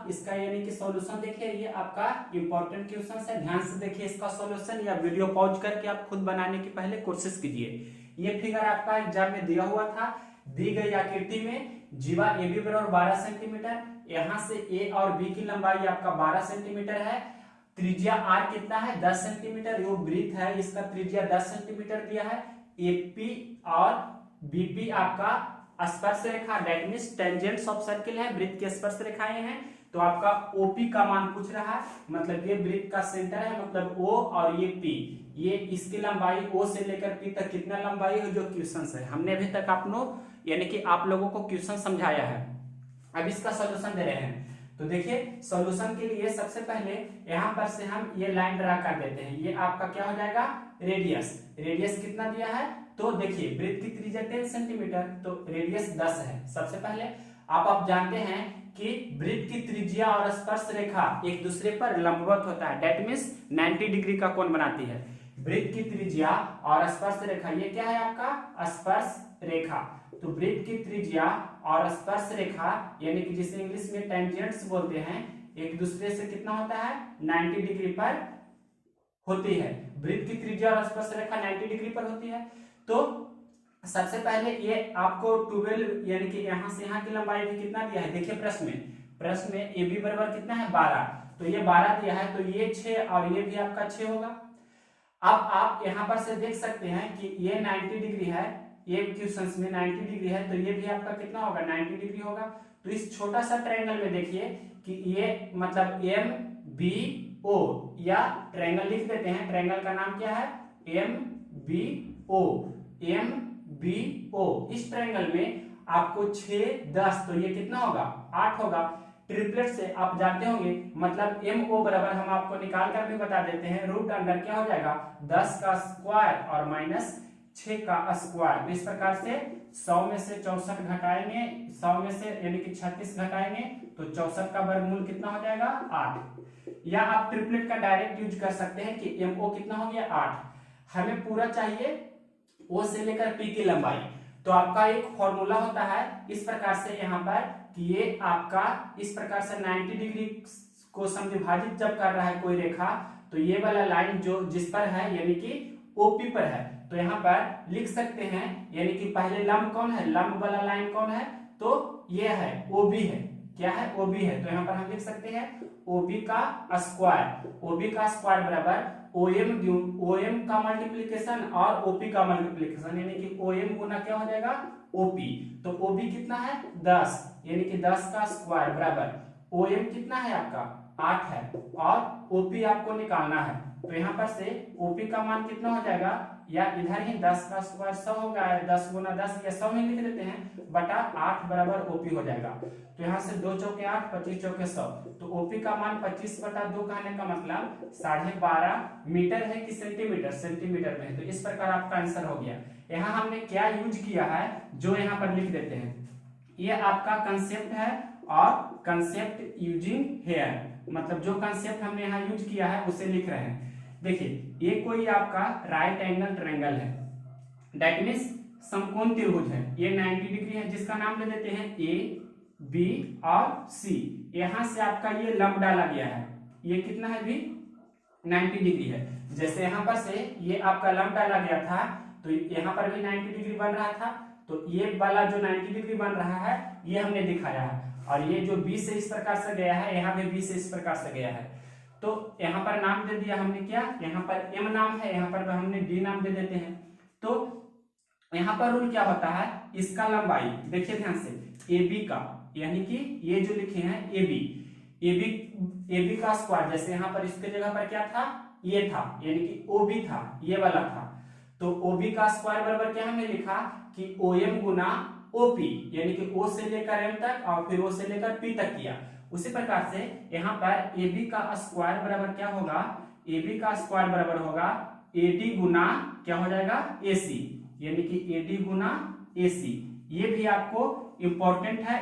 इसका यानी कि सॉल्यूशन देखिए, ये आपका इंपॉर्टेंट क्वेश्चन है, ध्यान से देखिए इसका सॉल्यूशन, या वीडियो पॉज करके आप खुद बनाने की पहले कोशिश कीजिए। ये फिगर आपका एग्जाम में दिया हुआ था, दी गई आकृति में जीवा ए बी बराबर 12 सेंटीमीटर, यहाँ से ए और बी की लंबाई आपका 12 सेंटीमीटर है, त्रिज्या आर कितना है 10 सेंटीमीटर, जो वृत्त है इसका त्रिज्या 10 सेंटीमीटर दिया है, एपी और बीपी आपका स्पर्श रेखा that means tangents of circle है, वृत्त की स्पर्श रेखाएं हैं, तो आपका ओपी का मान पूछ रहा है, मतलब ये वृत्त का सेंटर है, मतलब ओ और ये पी, ये इसकी लंबाई ओ से लेकर पी तक कितना लंबाई है, जो क्वेश्चन है हमने अभी तक यानी कि आप लोगों को क्वेश्चन समझाया है। अब इसका सॉल्यूशन दे रहे हैं, तो देखिए सॉल्यूशन के लिए सबसे पहले यहां पर से हम ये लाइन ड्रा कर देते हैं, ये आपका क्या हो जाएगा रेडियस, रेडियस कितना दिया है, तो देखिए वृत्त की त्रिज्या 10 सेंटीमीटर, तो रेडियस 10 है। सबसे पहले आप जानते हैं कि वृत्त की त्रिज्या और स्पर्श रेखा एक दूसरे पर लंबवत होता है, दैट मींस 90 डिग्री का कोण बनाती है। वृत्त की त्रिज्या और स्पर्श रेखा ये क्या है आपका स्पर्श रेखा, तो वृत्त की त्रिज्या और स्पर्श रेखा यानी कि जिसे इंग्लिश में टेंजेंट्स बोलते हैं, एक दूसरे से कितना होता है 90 डिग्री पर होती है। वृत्त की त्रिज्या और स्पर्श रेखा 90 डिग्री पर होती है, तो सबसे पहले ये आपको 12 यानी कि यहां से यहां की लंबाई भी कितना दिया है, देखिए प्रश्न में ए बी बराबर कितना है 12, तो ये 12 दिया है, तो ये 6 और ये भी आपका 6 होगा। अब आप यहां पर से देख सकते हैं कि ये 90 डिग्री है, ये क्वेश्चंस में 90 डिग्री है, तो ये भी आपका कितना होगा 90 डिग्री होगा। तो इस छोटा सा ट्रायंगल में देखिए कि ये मतलब एम बी ओ, या ट्रायंगल लिख देते हैं, ट्रायंगल का नाम क्या है M B O, M B O. इस ट्रायंगल में आपको 6 10, तो ये कितना होगा 8 होगा। ट्रिपलेट से आप जानते होंगे, मतलब एम ओ बराबर हम आपको निकाल कर भी बता देते हैं, रूट अंडर क्या हो जाएगा 10 का स्क्वायर और माइनस 6 का स्क्वायर। तो इस प्रकार से 100 में से 64 घटाएंगे, 100 में से यानी कि 36 घटाएंगे, तो 64 का वर्गमूल कितना हो जाएगा 8। या आप ट्रिपलेट का डायरेक्ट यूज कर सकते हैं कि एम ओ कितना हो गया 8। हमें पूरा चाहिए ओ से लेकर पी की लंबाई, तो आपका एक फॉर्मूला होता है इस प्रकार से यहाँ पर कि ये आपका इस प्रकार से 90 डिग्री को समविभाजित जब कर रहा है कोई रेखा, तो ये वाला लाइन जो जिस पर है यानी कि ओपी पर है, तो यहाँ पर लिख सकते हैं, यानी कि पहले लंब कौन है, लंब वाला लाइन कौन है, तो ये है ओबी है, क्या है ओबी है, तो यहाँ पर हम लिख सकते हैं ओबी का स्क्वायर, ओबी का स्क्वायर बराबर ओएम का मल्टीप्लीकेशन और ओपी का मल्टीप्लीकेशन, यानी कि ओएम गुना क्या हो जाएगा ओपी, तो ओबी कितना है 10, यानी कि 10 का स्क्वायर बराबर ओएम कितना है आपका 8 है, और ओपी आपको निकालना है, तो यहाँ पर से ओपी का मान कितना हो जाएगा, या इधर ही 10 का स्क्वायर 100 होगा, 10 गुना 10 या 100 में लिख देते हैं, बटा 8 बराबर ओपी हो जाएगा। तो यहाँ से 2 चौके 8, 25 चौके 100, तो ओपी का मान 25 बटा 2 कहने का मतलब 12.5 मीटर है कि सेंटीमीटर, सेंटीमीटर में, तो इस प्रकार आपका आंसर हो गया। यहाँ हमने क्या यूज किया है जो यहाँ पर लिख देते हैं, ये आपका कंसेप्ट है, और कंसेप्ट यूजिंग हेयर, मतलब जो कंसेप्ट हमने यहाँ यूज किया है उसे लिख रहे हैं। देखिए ये कोई आपका राइट एंगल ट्रायंगल है, दैट मींस समकोण त्रिभुज है, ये 90 डिग्री है, जिसका नाम ले देते हैं ए बी और सी। यहां से आपका ये लंब डाला गया है, ये कितना है भी 90 डिग्री है, जैसे यहां पर से ये आपका लंब डाला गया था, तो यहाँ पर भी 90 डिग्री बन रहा था, तो ये वाला जो 90 डिग्री बन रहा है ये हमने दिखाया है, और ये जो बी से इस प्रकार से गया है, यहाँ पे बी से इस प्रकार से गया है, तो यहाँ पर नाम दे दिया हमने क्या, यहाँ पर एम नाम है, यहाँ पर हमने डी नाम दे देते हैं। तो यहाँ पर रूल क्या होता है, इसका लंबाई देखिए ध्यान से, ए बी का, यानी कि ये जो लिखे हैं ए बी का स्क्वायर, जैसे यहाँ पर इसके जगह पर क्या था ये था, यानी कि ओ बी था, ये वाला था, तो ओ बी का स्क्वायर बराबर क्या हमने लिखा कि ओ एम गुना ओपी, यानी कि ओ से लेकर एम तक और फिर ओ से लेकर पी तक किया। उसी प्रकार से यहाँ पर ए बी का स्क्वायर बराबर क्या होगा, ए बी का स्क्वायर बराबर होगा ए डी गुना क्या हो जाएगा ए सी, यानी कि ए डी गुना ए सी। ये भी आपको इंपॉर्टेंट है।